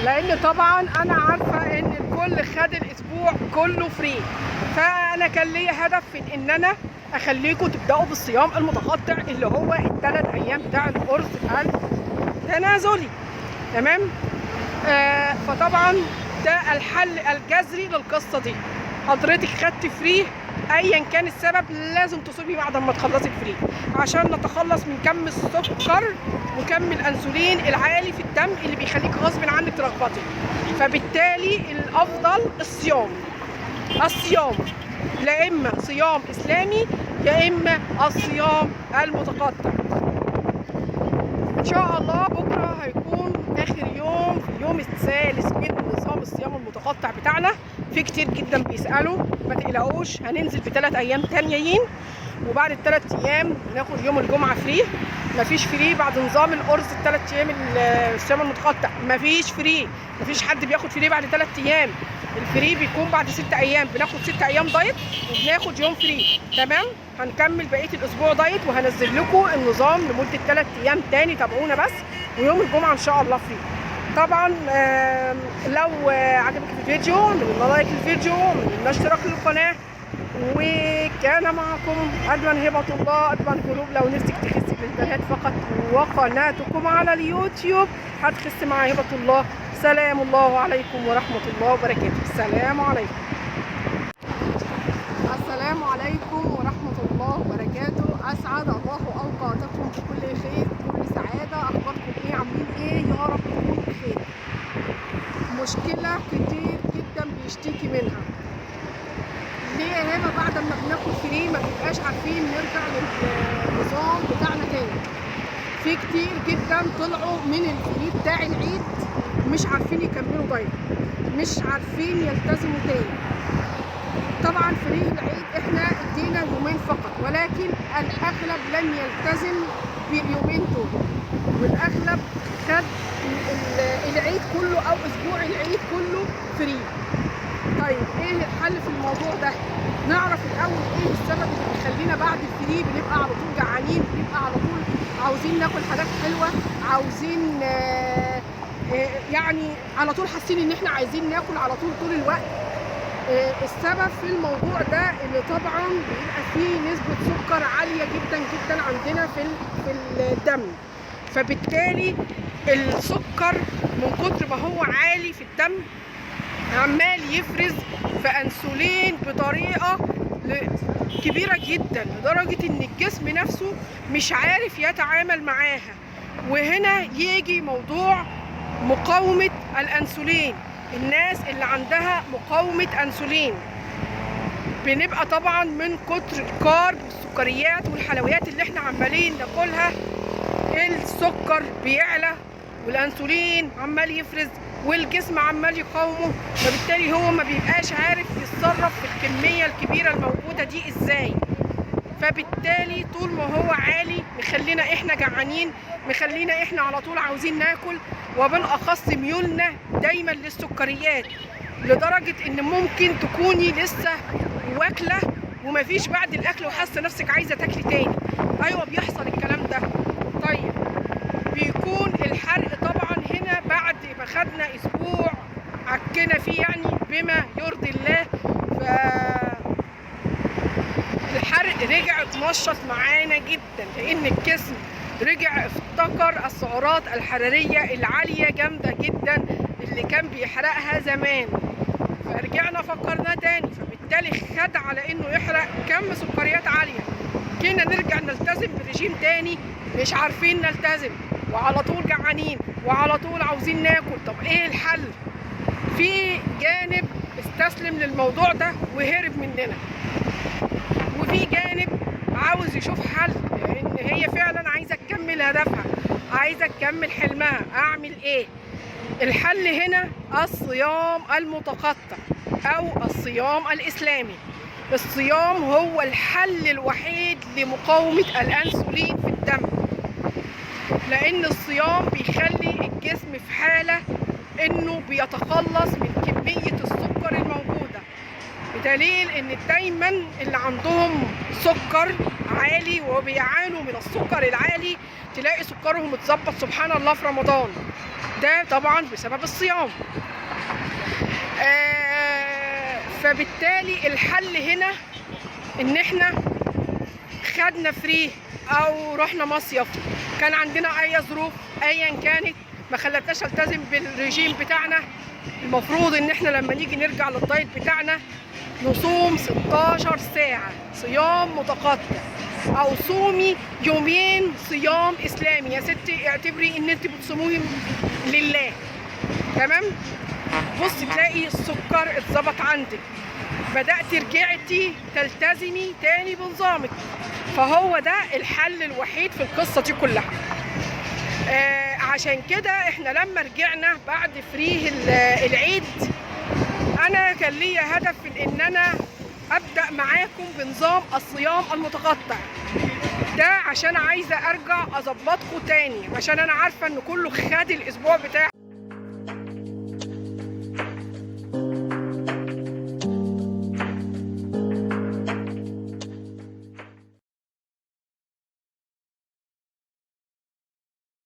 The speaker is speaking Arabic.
لان طبعا انا عارفه ان الكل خد الاسبوع كله فري، فانا كان ليا هدف في ان انا اخليكم تبداوا بالصيام المتقطع اللي هو ال3 ايام بتاع القرص التنازلي. تمام. فطبعا ده الحل الجذري للقصه دي. حضرتك خدت فري ايا كان السبب، لازم تصومي بعد ما تخلصي الفري عشان نتخلص من كم السكر وكم الانسولين العالي في الدم اللي بيخليك غصب عنك ترغبطي. فبالتالي الافضل الصيام، لا اما صيام اسلامي يا اما الصيام المتقطع. ان شاء الله بكره هيكون اخر يوم في اليوم الثالث من نظام الصيام المتقطع بتاعنا. في كتير جدا بيسالوا، ما تقلقوش هننزل ب3 ايام تانيين، وبعد ال3 ايام هناخد يوم الجمعه فري. مفيش فري بعد نظام القرص ال3 ايام الصيام المتقطع، مفيش فري، مفيش حد بياخد فري بعد 3 ايام. الفري بيكون بعد 6 ايام، بناخد 6 ايام دايت وبناخد يوم فري. تمام. هنكمل بقيه الاسبوع دايت وهنزل لكم النظام لمده 3 ايام تاني، تابعونا بس. ويوم الجمعه ان شاء الله فري. طبعا لو عجبك الفيديو اعملوا لايك الفيديو، اعملوا اشتراك للقناه. وكان معكم أدمن هبة الله، أدمن قلوب. لو نفسك تخسي بالبنات فقط وقناتكم على اليوتيوب هتخس مع هبة الله. سلام الله عليكم ورحمة الله وبركاته. السلام عليكم. السلام عليكم ورحمة الله وبركاته. أسعد الله أوقاتكم بكل خير، بكل سعادة. أخباركم إيه؟ عاملين إيه؟ يا رب تكونوا بخير. مشكلة كتير جدا بيشتكي منها، ليه يا هبه بعد ما بناكل فري ما بنبقاش عارفين نرجع للنظام بتاعنا تاني؟ في كتير جدا طلعوا من الفري بتاع العيد مش عارفين يكملوا دايت، مش عارفين يلتزموا تاني. طبعا فري العيد احنا ادينا يومين فقط، ولكن الاغلب لم يلتزم باليومين دول، والاغلب خد العيد كله او اسبوع العيد كله فري. طيب ايه الحل في الموضوع ده؟ نعرف الاول ايه السبب اللي بيخلينا بعد الفري بنبقى على طول جعانين، بنبقى على طول عاوزين ناكل حاجات حلوه، عاوزين يعني على طول حاسين ان احنا عايزين ناكل على طول الوقت. السبب في الموضوع ده ان طبعا بيبقى فيه نسبه سكر عاليه جدا جدا عندنا في الدم. فبالتالي السكر من كتر ما هو عالي في الدم عمال يفرز في انسولين بطريقه كبيره جدا، لدرجه ان الجسم نفسه مش عارف يتعامل معاها. وهنا يجي موضوع مقاومه الانسولين. الناس اللي عندها مقاومه انسولين بنبقى طبعا من كتر الكارب والسكريات والحلويات اللي احنا عمالين ناكلها السكر بيعلى والانسولين عمال يفرز والجسم عمال يقاومه. فبالتالي هو ما بيبقاش عارف يتصرف في الكميه الكبيره الموجوده دي ازاي. فبالتالي طول ما هو عالي مخلينا احنا جعانين، مخلينا احنا على طول عاوزين ناكل، وبالاخص ميولنا دايما للسكريات، لدرجه ان ممكن تكوني لسه واكله ومفيش بعد الاكل وحاسه نفسك عايزه تاكلي تاني. ايوه بيحصل الكلام ده. طيب بيكون الحرق طبعا هنا بعد ما خدنا اسبوع عكنا فيه يعني بما يرضي الله، الحرق رجع اتنشط معانا جدا، لان الجسم رجع افتكر السعرات الحراريه العاليه جامده جدا اللي كان بيحرقها زمان، فرجعنا فكرنا تاني. فبالتالي خد على انه يحرق كم سكريات عاليه. جينا نرجع نلتزم برجيم تاني، مش عارفين نلتزم، وعلى طول جعانين وعلى طول عاوزين ناكل. طب ايه الحل؟ في جانب استسلم للموضوع ده وهرب مننا، وفي جانب عاوز يشوف حل، لان هي فعلا عايزه تكمل هدفها، عايزه تكمل حلمها. اعمل ايه؟ الحل هنا الصيام المتقطع او الصيام الاسلامي. الصيام هو الحل الوحيد لمقاومه الانسولين في الدم، لان الصيام بيخلي الجسم في حاله انه بيتخلص من كميه السكر الموجوده، بدليل ان دايما اللي عندهم سكر عالي وبيعانوا من السكر العالي، تلاقي سكرهم اتظبط سبحان الله في رمضان. ده طبعا بسبب الصيام. فبالتالي الحل هنا ان احنا خدنا فري او رحنا مصيف، كان عندنا اي ظروف ايا كانت ما خلتناش التزم بالرجيم بتاعنا، المفروض ان احنا لما نيجي نرجع للدايت بتاعنا نصوم 16 ساعة صيام متقطع، او صومي يومين صيام اسلامي. يا ستي اعتبري ان انت بتصوموهم لله. تمام؟ بصي تلاقي السكر اتظبط عندك، بدأتي رجعتي تلتزمي تاني بنظامك. فهو ده الحل الوحيد في القصة دي كلها. عشان كده احنا لما رجعنا بعد فريه العيد، انا كان ليا هدف ان انا ابدأ معاكم بنظام الصيام المتقطع ده، عشان عايزة ارجع اظبطكم تاني، عشان انا عارفة ان كله خد الاسبوع بتاعي.